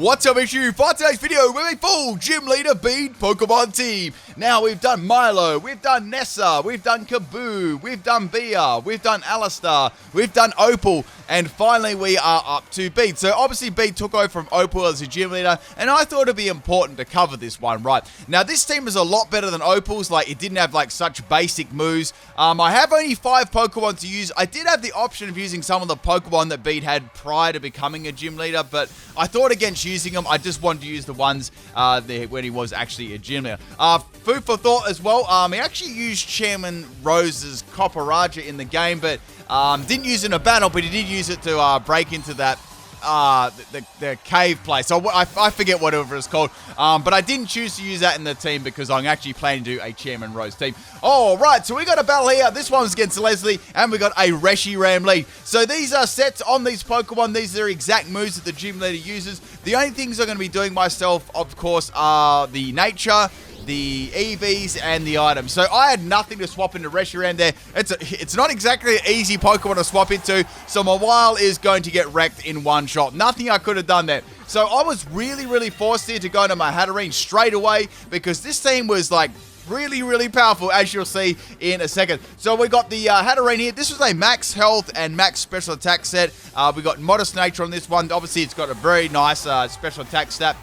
What's up, issue? For today's video, we're a full Gym Leader Bede Pokemon team. Now, we've done Milo, we've done Nessa, we've done Kaboo, we've done Bia, we've done Alistar, we've done Opal, and finally we are up to Bede. So obviously Bede took over from Opal as a gym leader, and I thought it'd be important to cover this one, right? Now, this team is a lot better than Opal's. Like, it didn't have like such basic moves. I have only 5 Pokemon to use. I did have the option of using some of the Pokemon that Bede had prior to becoming a gym leader, but I thought against using them. I just wanted to use the ones when he was actually a gym leader. Food for thought as well. He actually used Chairman Rose's Copperaja in the game, but didn't use it in a battle, but he did use it to break into that the cave place. So I forget whatever it's called. But I didn't choose to use that in the team because I'm actually planning to do a Chairman Rose team. All right, so we got a battle here. This one's against Leslie, and we got a Reshiram lead. So these are sets on these Pokemon. These are exact moves that the gym leader uses. The only things I'm going to be doing myself, of course, are the nature, the EVs, and the items. So I had nothing to swap into Reshiram there. It's not exactly an easy Pokemon to swap into, so my Wild is going to get wrecked in one shot. Nothing I could have done there. So I was really forced here to go into my Hatterene straight away because this team was like really powerful, as you'll see in a second. So we got the Hatterene here. This was a max health and max special attack set. We got modest nature on this one. Obviously, it's got a very nice special attack stat.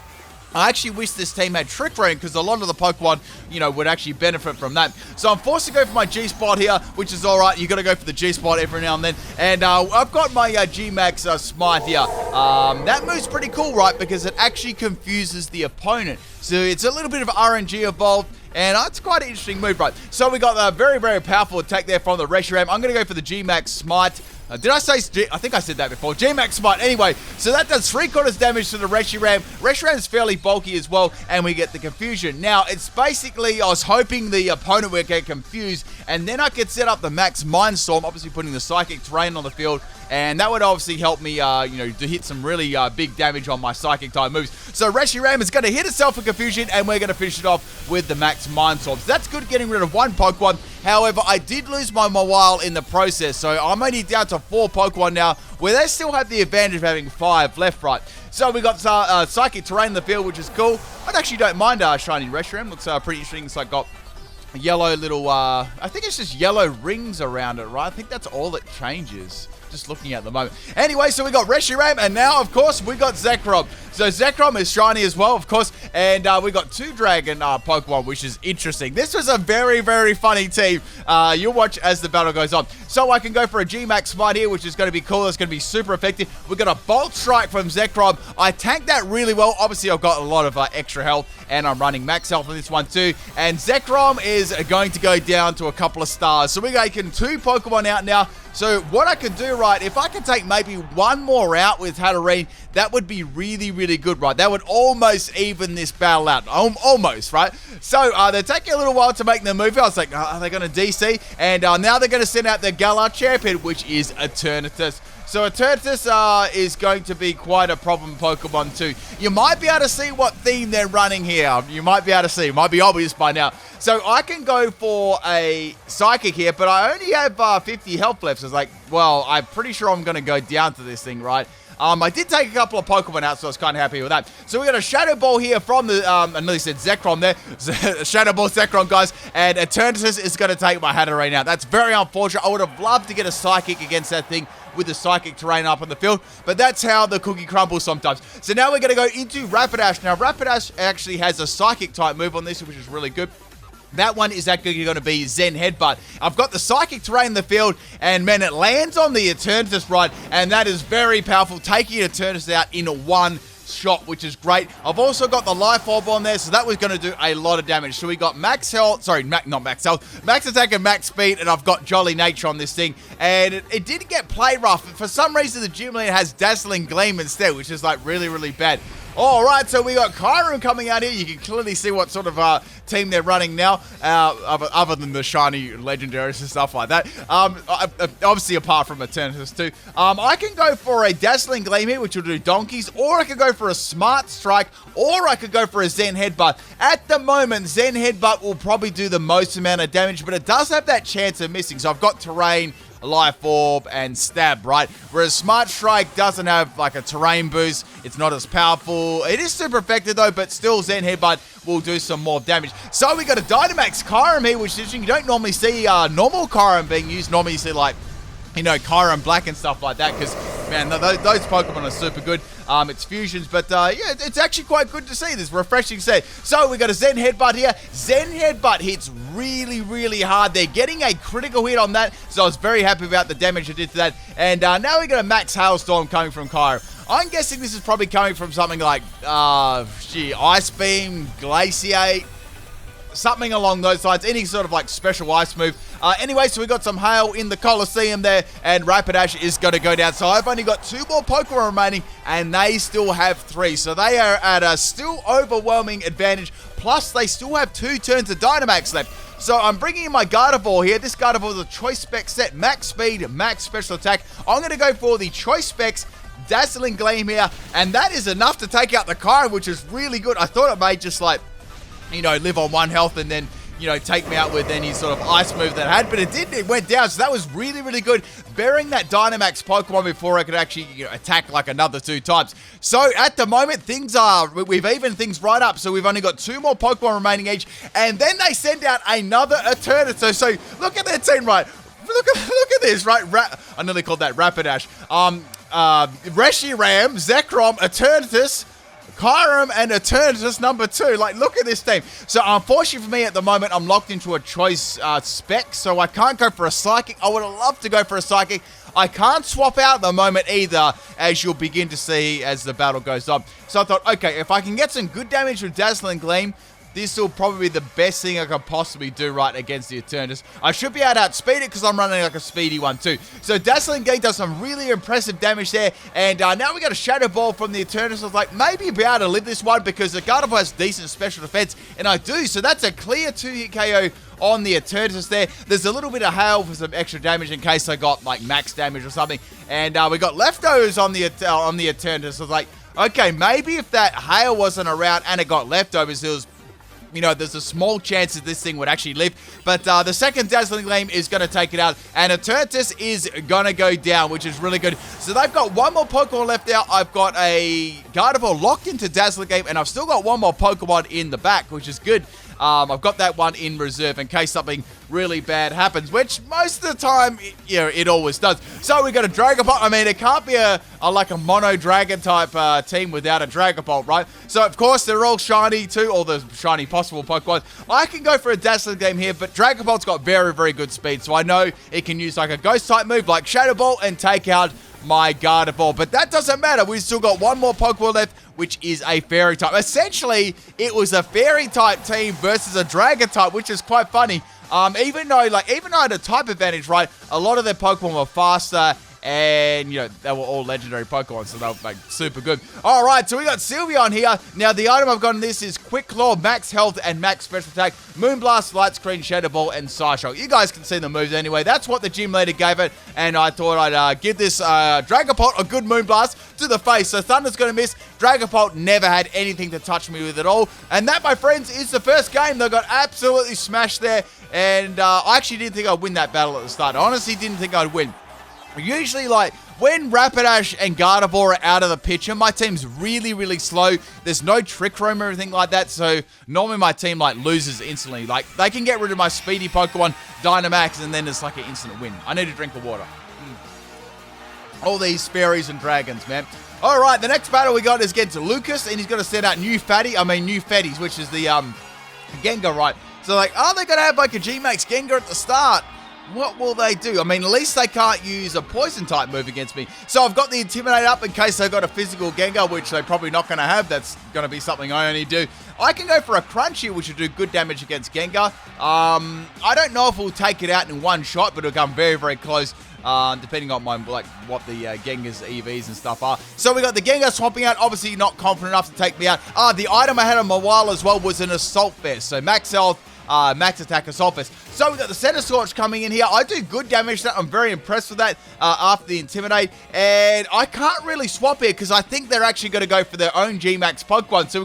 I actually wish this team had Trick Room because a lot of the Pokemon, would actually benefit from that. So I'm forced to go for my G-Spot here, which is alright. You got to go for the G-Spot every now and then. And I've got my G-Max Smite here. That move's pretty cool, right? Because it actually confuses the opponent. So it's a little bit of RNG involved. And it's quite an interesting move, right? So we got a very powerful attack there from the Reshiram. I'm going to go for the G-Max Smite. Did I say I think I said that before. G-Max Smite. Anyway, so that does 3/4 damage to the Reshiram. Reshiram's fairly bulky as well, and we get the confusion. Now, it's basically, I was hoping the opponent would get confused, and then I could set up the Max Mind Storm, obviously putting the Psychic Terrain on the field, and that would obviously help me, to hit some really big damage on my Psychic type moves. So Reshiram is going to hit itself for confusion, and we're going to finish it off with the Max Mind Storm. So that's good, getting rid of one Pokemon. However, I did lose my Mawile in the process, so I'm only down to 4 Pokemon now, where they still have the advantage of having 5 left, right. So we got Psychic Terrain in the field, which is cool. I actually don't mind Shiny Reshiram. Looks pretty interesting. It's like got yellow little, I think it's just yellow rings around it, right? I think that's all it changes. Just looking at the moment. Anyway, so we got Reshiram, and now, of course, we got Zekrom. So Zekrom is shiny as well, of course, and we got 2 Dragon Pokemon, which is interesting. This was a very funny team. You'll watch as the battle goes on. So I can go for a G-Max Smite here, which is going to be cool. It's going to be super effective. We got a Bolt Strike from Zekrom. I tanked that really well. Obviously, I've got a lot of extra health, and I'm running max health on this one too. And Zekrom is going to go down to a couple of stars. So we're taking 2 Pokemon out now. So what I could do, right, if I could take maybe one more out with Hatterene, that would be really good, right? That would almost even this battle out. Almost, right? So they're taking a little while to make the move. I was like, are they going to DC? And now they're going to send out their Galar champion, which is Eternatus. So Eternatus is going to be quite a problem Pokemon too. You might be able to see what theme they're running here. You might be able to see. It might be obvious by now. So I can go for a Psychic here, but I only have 50 health left. So it's like, well, I'm pretty sure I'm going to go down to this thing, right? I did take a couple of Pokemon out, so I was kind of happy with that. So we got a Shadow Ball here from the, I nearly said Zekrom there. Shadow Ball Zekrom, guys. And Eternatus is going to take my Hatterene out. That's very unfortunate. I would have loved to get a Psychic against that thing with the Psychic Terrain up on the field, but that's how the cookie crumbles sometimes. So now we're going to go into Rapidash. Now, Rapidash actually has a Psychic type move on this, which is really good. That one is actually going to be Zen Headbutt. I've got the Psychic Terrain in the field, and man, it lands on the Eternatus, right? And that is very powerful, taking Eternatus out in one shot, which is great. I've also got the Life Orb on there, so that was going to do a lot of damage. So we got max health, sorry, not max health, max attack and max speed, and I've got Jolly Nature on this thing. And it didn't get play rough. For some reason, the Gym Leader has Dazzling Gleam instead, which is like really bad. Alright, so we got Kyurem coming out here. You can clearly see what sort of team they're running now, other than the shiny legendaries and stuff like that. Obviously, apart from Eternatus too. I can go for a Dazzling Gleam here, which will do donkeys, or I could go for a Smart Strike, or I could go for a Zen Headbutt. At the moment, Zen Headbutt will probably do the most amount of damage, but it does have that chance of missing. So I've got Terrain, Life Orb, and Stab, right? Whereas Smart Strike doesn't have like a terrain boost. It's not as powerful. It is super effective though, but still Zen Headbutt will do some more damage. So we got a Dynamax Kyurem here, which is interesting. You don't normally see normal Kyurem being used. Normally you see like, you know, Kyurem Black and stuff like that, because, man, those Pokemon are super good. It's fusions, but yeah, it's actually quite good to see this refreshing set. So we got a Zen Headbutt here. Zen Headbutt hits really, really hard. They're getting a critical hit on that, so I was very happy about the damage it did to that. And now we got a Max Hailstorm coming from Kyurem. I'm guessing this is probably coming from something like, Ice Beam, Glaciate, something along those lines, any sort of like special ice move. Anyway, so we got some hail in the Coliseum there, and Rapidash is going to go down. So I've only got 2 more Pokemon remaining, and they still have 3. So they are at a still overwhelming advantage. Plus, they still have 2 turns of Dynamax left. So I'm bringing in my Gardevoir here. This Gardevoir is a Choice Spec set, max speed, max special attack. I'm going to go for the Choice Specs Dazzling Gleam here, and that is enough to take out the Kyurem, which is really good. I thought it may just like, you know, live on 1 health and then, you know, take me out with any sort of ice move that I had, but it didn't. It went down, so that was really, really good. Burying that Dynamax Pokemon before I could actually, you know, attack like another 2 times. So at the moment, we've evened things right up, so we've only got 2 more Pokemon remaining each, and then they send out another Eternatus. So look at their team, right? Look at this, right? I nearly called that Rapidash. Reshiram, Zekrom, Eternatus, Kyurem, and Eternatus number 2. Like, look at this team. So, unfortunately for me at the moment, I'm locked into a choice spec, so I can't go for a Psychic. I would have loved to go for a Psychic. I can't swap out at the moment either, as you'll begin to see as the battle goes on. So, I thought, okay, if I can get some good damage with Dazzling Gleam, this will probably be the best thing I could possibly do right against the Eternatus. I should be able to outspeed it because I'm running like a speedy one too. So Dazzling Gleam does some really impressive damage there. And now we got a Shadow Ball from the Eternatus. I was like, maybe be able to live this one because the Gardevoir has decent special defense. And I do. So that's a clear 2-hit KO on the Eternatus there. There's a little bit of hail for some extra damage in case I got like max damage or something. And we got leftovers on the Eternatus. I was like, okay, maybe if that hail wasn't around and it got leftovers, it was, you know, there's a small chance that this thing would actually live. But the second Dazzling Gleam is going to take it out. And Eternatus is going to go down, which is really good. So they've got 1 more Pokemon left out. I've got a Gardevoir locked into Dazzling Gleam. And I've still got 1 more Pokemon in the back, which is good. I've got that one in reserve in case something really bad happens, which most of the time, you know, it always does. So we got a Dragapult. I mean, it can't be like a mono dragon type team without a Dragapult, right? So of course they're all shiny too, all the shiny possible Pokemon. I can go for a Dazzling Gleam here, but Dragapult's got very, very good speed, so I know it can use like a Ghost type move like Shadow Ball and take out my Gardevoir. But that doesn't matter. We've still got 1 more Pokemon left, which is a Fairy type. Essentially, it was a Fairy type team versus a Dragon type, which is quite funny. Even though I had a type advantage, right? A lot of their Pokemon were faster, and, you know, they were all legendary Pokemon, so they were, like, super good. All right, so we got Sylveon here. Now, the item I've got in this is Quick Claw, Max Health, and Max Special Attack, Moonblast, Light Screen, Shadow Ball, and Psyshock. You guys can see the moves anyway. That's what the gym leader gave it, and I thought I'd give this Dragapult a good Moonblast to the face. So Thunder's going to miss. Dragapult never had anything to touch me with at all. And that, my friends, is the first game. They got absolutely smashed there, and I actually didn't think I'd win that battle at the start. I honestly didn't think I'd win. Usually, like, when Rapidash and Gardevoir are out of the picture, my team's really, really slow. There's no Trick Room or anything like that, so normally my team, like, loses instantly. Like, they can get rid of my speedy Pokemon, Dynamax, and then it's like an instant win. I need a drink of water. All these fairies and dragons, man. All right, the next battle we got is against Lucas, and he's going to send out new Fetties, which is the Gengar, right? So, like, are they going to have, like, a G-Max Gengar at the start? What will they do? I mean, at least they can't use a poison-type move against me. So I've got the Intimidate up in case they've got a physical Gengar, which they're probably not going to have. That's going to be something I only do. I can go for a Crunchy, which will do good damage against Gengar. I don't know if we'll take it out in one shot, but it'll come very, very close. Depending on what the Gengar's EVs and stuff are. So we got the Gengar swapping out, obviously not confident enough to take me out. The item I had on my while as well was an Assault Vest. So max health, max attack, Assault Vest. So we got the Center Scorch coming in here. I do good damage to that. I'm very impressed with that after the Intimidate. And I can't really swap here because I think they're actually going to go for their own G-Max Pokemon. So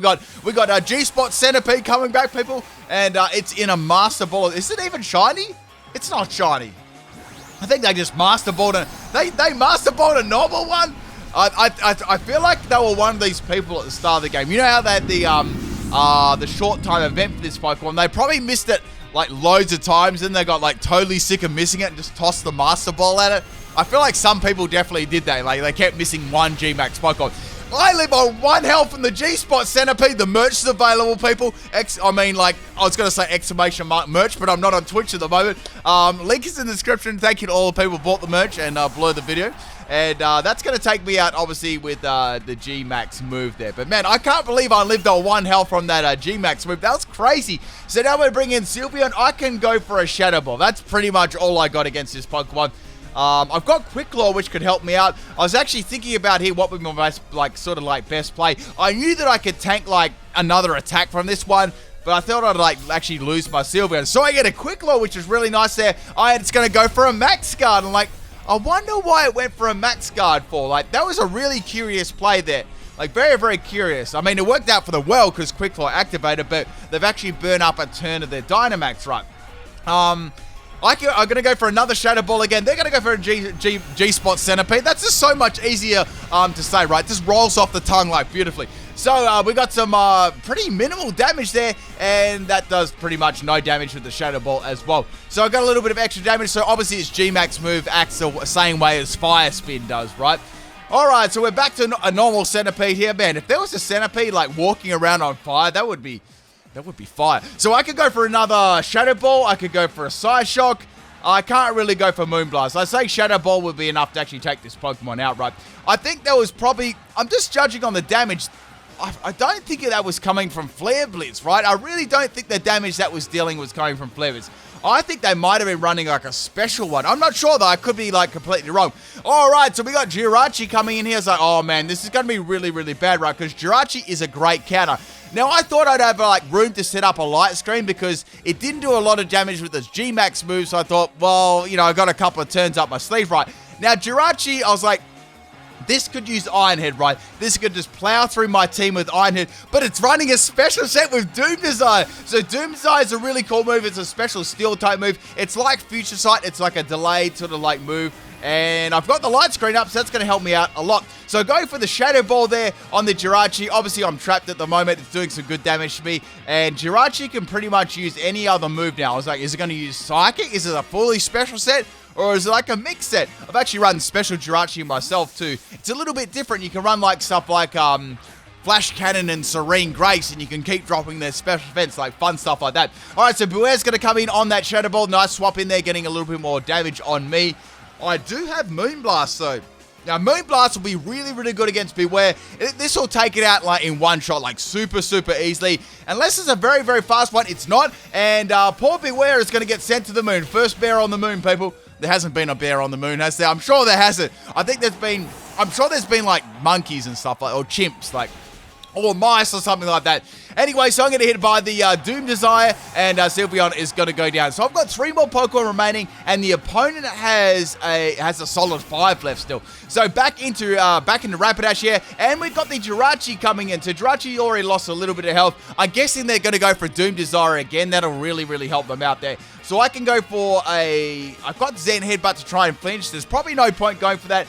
we got a G-Spot Centipede coming back, people. And it's in a Master Ball. Is it even shiny? It's not shiny. I think they just masterballed it. They masterballed a normal one. I feel like they were one of these people at the start of the game. You know how they had the short time event for this Pokemon? They probably missed it like loads of times, and they got like totally sick of missing it and just tossed the Master Ball at it. I feel like some people definitely did that. Like they kept missing one G-Max Pokemon. I live on 1 health from the G-Spot Centipede. The merch is available, people. I was going to say exclamation mark merch, but I'm not on Twitch at the moment. Link is in the description. Thank you to all the people who bought the merch and blur the video. And that's going to take me out, obviously, with the G-Max move there. But, man, I can't believe I lived on 1 health from that G-Max move. That was crazy. So now we bring in Sylveon. I can go for a Shadow Ball. That's pretty much all I got against this Pokemon. I've got Quick Claw, which could help me out. I was actually thinking about here what would be my best, best play. I knew that I could tank, another attack from this one, but I thought I'd, actually lose my Sylveon. So I get a Quick Claw, which is really nice there. It's going to go for a Max Guard. And, I wonder why it went for a Max Guard for. That was a really curious play there. Very, very curious. I mean, it worked out for the well because Quick Claw activated, but they've actually burned up a turn of their Dynamax, right? I'm going to go for another Shadow Ball again. They're going to go for a G-Spot Centipede. That's just so much easier to say, right? Just rolls off the tongue, beautifully. So, we got some pretty minimal damage there, and that does pretty much no damage with the Shadow Ball as well. So, I got a little bit of extra damage. So, obviously, its G-Max move acts the same way as Fire Spin does, right? Alright, so we're back to a normal Centipede here. Man, if there was a Centipede, walking around on fire, that would be fire. So I could go for another Shadow Ball. I could go for a Psyshock. I can't really go for Moonblast. I say Shadow Ball would be enough to actually take this Pokemon out, right? I think that was probably... I'm just judging on the damage. I don't think that was coming from Flare Blitz, right? I really don't think the damage that was dealing was coming from Flare Blitz. I think they might have been running a special one. I'm not sure, though. I could be, completely wrong. All right, so we got Jirachi coming in here. It's oh, man, this is going to be really, really bad, right? Because Jirachi is a great counter. Now, I thought I'd have, room to set up a light screen because it didn't do a lot of damage with its G-Max move. So I thought, well, I got a couple of turns up my sleeve, right? Now, Jirachi, I was like, this could use Iron Head, right? This could just plow through my team with Iron Head, but it's running a special set with Doom Desire. So Doom Desire is a really cool move. It's a special steel type move. It's like Future Sight. It's like a delayed sort of move. And I've got the light screen up, so that's going to help me out a lot. So go for the Shadow Ball there on the Jirachi. Obviously, I'm trapped at the moment. It's doing some good damage to me. And Jirachi can pretty much use any other move now. I was like, is it going to use Psychic? Is it a fully special set? Or is it a mix set? I've actually run Special Jirachi myself too. It's a little bit different. You can run stuff like Flash Cannon and Serene Grace, and you can keep dropping their special defense, fun stuff like that. Alright, so Buair's going to come in on that Shadow Ball. Nice swap in there, getting a little bit more damage on me. I do have Moonblast though. Now, Moonblast will be really, really good against Bewear. This will take it out in one shot, super, super easily. Unless it's a very, very fast one, it's not. And poor Bewear is going to get sent to the moon. First bear on the moon, people. There hasn't been a bear on the moon, has there? I'm sure there hasn't. I'm sure there's been monkeys and stuff or chimps, or mice or something like that. Anyway, so I'm going to hit by the Doom Desire, and Sylveon is going to go down. So I've got 3 more Pokemon remaining, and the opponent has a solid 5 left still. So back into Rapidash here, and we've got the Jirachi coming in. So Jirachi already lost a little bit of health. I'm guessing they're going to go for Doom Desire again. That'll really, really help them out there. So I can go for I've got Zen Headbutt to try and flinch. There's probably no point going for that.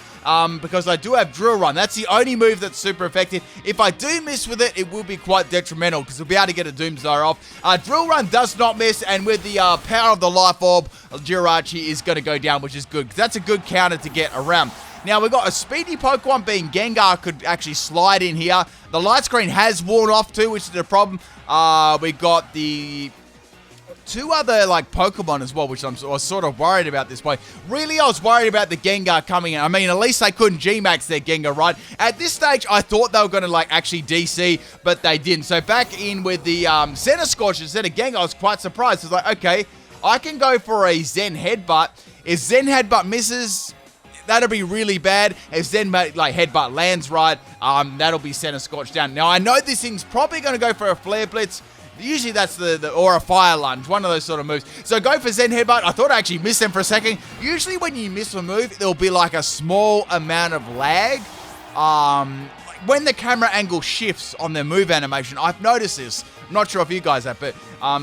Because I do have Drill Run. That's the only move that's super effective. If I do miss with it, it will be quite detrimental because we'll be able to get a Doom Desire off. Drill Run does not miss, and with the power of the Life Orb, Jirachi is going to go down, which is good. That's a good counter to get around. Now, we've got a speedy Pokemon being Gengar could actually slide in here. The light screen has worn off too, which is a problem. We got the 2 other Pokemon as well, which I was sort of worried about this point. Really, I was worried about the Gengar coming in. I mean, at least they couldn't G-Max their Gengar, right? At this stage, I thought they were going to actually DC, but they didn't. So back in with the Center Scorch instead of Gengar, I was quite surprised. I was like, okay, I can go for a Zen Headbutt. If Zen Headbutt misses, that'll be really bad. If Zen Headbutt lands right, that'll be Center Scorch down. Now, I know this thing's probably going to go for a Flare Blitz. Usually that's or a Fire Lunge, one of those sort of moves. So go for Zen Headbutt. I thought I actually missed them for a second. Usually when you miss a move, there'll be a small amount of lag. When the camera angle shifts on their move animation, I've noticed this. I'm not sure if you guys have, but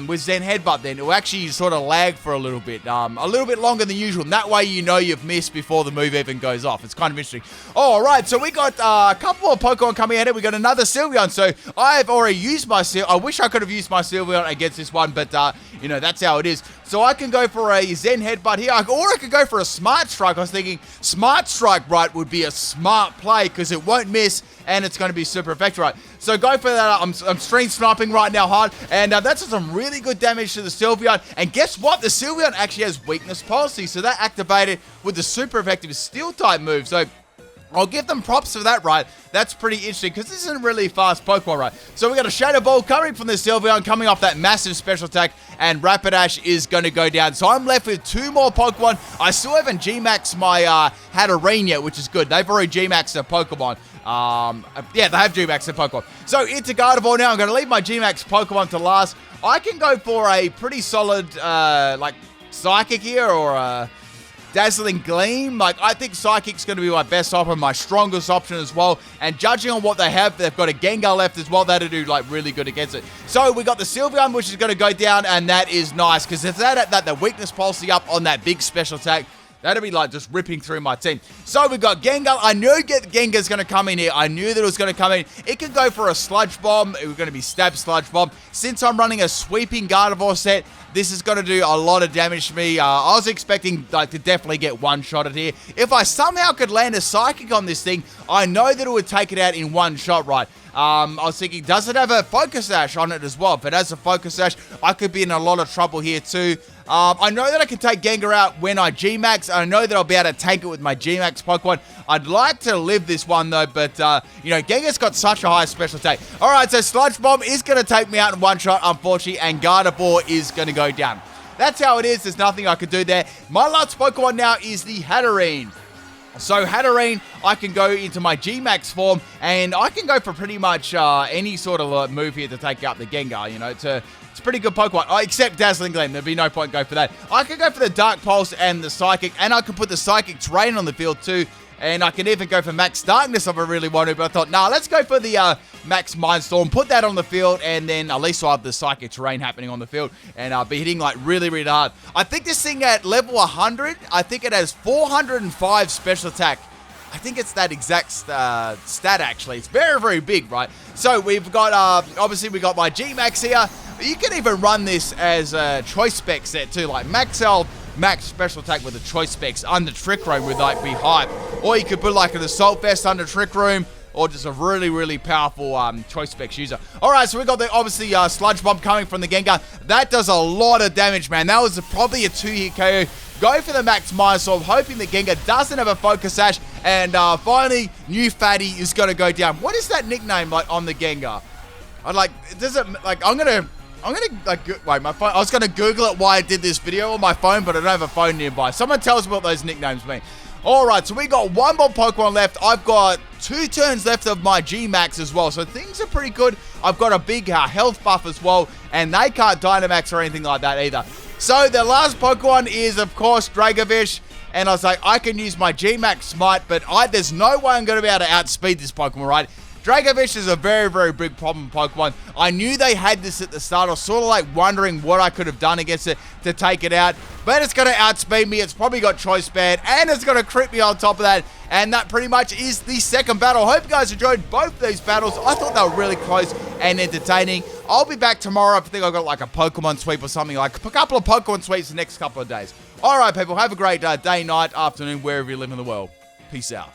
with Zen Headbutt then, it will actually sort of lag for a little bit longer than usual. And that way you know you've missed before the move even goes off. It's kind of interesting. All right, so we got a couple more Pokemon coming at it. We got another Sylveon. So I've already used my Sylveon. I wish I could have used my Sylveon against this one, but you know, that's how it is. So I can go for a Zen Headbutt here, or I could go for a Smart Strike. I was thinking Smart Strike, right, would be a smart play because it won't miss and it's going to be super effective, right? So go for that. I'm stream sniping right now hard, and that's some really good damage to the Sylveon. And guess what? The Sylveon actually has weakness policy, so that activated with the super effective Steel type move. So I'll give them props for that, right? That's pretty interesting because this isn't really fast Pokemon, right? So we got a Shadow Ball coming from the Sylveon, coming off that massive special attack, and Rapidash is going to go down. So I'm left with 2 more Pokemon. I still haven't G-Maxed my Hatterene yet, which is good. They've already G-Maxed their Pokemon. Yeah, they have G-Maxed their Pokemon. So into Gardevoir now. I'm going to leave my G-Max Pokemon to last. I can go for a pretty solid, like, Psychic here, or Dazzling Gleam. Like, I think Psychic's going to be my best option, my strongest option as well. And judging on what they have, they've got a Gengar left as well. That'll do, like, really good against it. So we got the Sylveon, which is going to go down, and that is nice. Because if that the weakness policy up on that big special attack, that'll be like just ripping through my team. So we got Gengar. I knew Gengar's going to come in here. I knew that it was going to come in. It can go for a Sludge Bomb. It was going to be Stab Sludge Bomb. Since I'm running a sweeping Gardevoir set, this is going to do a lot of damage to me. I was expecting like to definitely get one-shotted here. If I somehow could land a Psychic on this thing, I know that it would take it out in one shot, right? I was thinking, does it have a Focus Sash on it as well? If it has a Focus Sash, I could be in a lot of trouble here too. I know that I can take Gengar out when I G-Max. I know that I'll be able to tank it with my G-Max Pokemon. I'd like to live this one though, but you know, Gengar's got such a high special attack. Alright, so Sludge Bomb is going to take me out in one shot, unfortunately, and Gardevoir is going to go down. That's how it is. There's nothing I could do there. My last Pokemon now is the Hatterene. So Hatterene, I can go into my G-Max form, and I can go for pretty much any sort of move here to take out the Gengar. You know, it's a pretty good Pokemon, except Dazzling Gleam. There'd be no point going for that. I could go for the Dark Pulse and the Psychic, and I could put the Psychic Terrain on the field too. And I can even go for Max Darkness if I really want to, but I thought, nah, let's go for the Max Mindstorm, put that on the field, and then at least I'll have the Psychic Terrain happening on the field, and I'll be hitting like really, really hard. I think this thing at level 100, I think it has 405 special attack. I think it's that exact stat, actually. It's very, very big, right? So we've got, obviously we got my G-Max here. You can even run this as a Choice Spec set too, like Max Health, Max Special Attack with the Choice Specs under Trick Room would like be hype. Or you could put like an Assault Vest under Trick Room, or just a really, really powerful Choice Specs user. Alright, so we got the, obviously, Sludge Bomb coming from the Gengar. That does a lot of damage, man. That was probably a 2-hit KO. Go for the Max Mindstorm, hoping the Gengar doesn't have a Focus Sash. And finally, New Fatty is going to go down. What is that nickname like on the Gengar? I'm gonna like, wait, my phone, I was gonna Google it while I did this video on my phone, but I don't have a phone nearby. Someone tells me what those nicknames mean. Alright, so we got one more Pokemon left. I've got 2 turns left of my G-Max as well, so things are pretty good. I've got a big health buff as well, and they can't Dynamax or anything like that either. So the last Pokemon is, of course, Dragovish. And I was like, I can use my G-Max Smite, but there's no way I'm going to be able to outspeed this Pokemon, right? Dragovish is a very, very big problem Pokemon. I knew they had this at the start. I was sort of like wondering what I could have done against it to take it out. But it's going to outspeed me. It's probably got Choice Band, and it's going to crit me on top of that. And that pretty much is the second battle. Hope you guys enjoyed both these battles. I thought they were really close and entertaining. I'll be back tomorrow. I think I've got like a Pokemon sweep or something, like a couple of Pokemon sweeps the next couple of days. All right, people, have a great day, night, afternoon, wherever you live in the world. Peace out.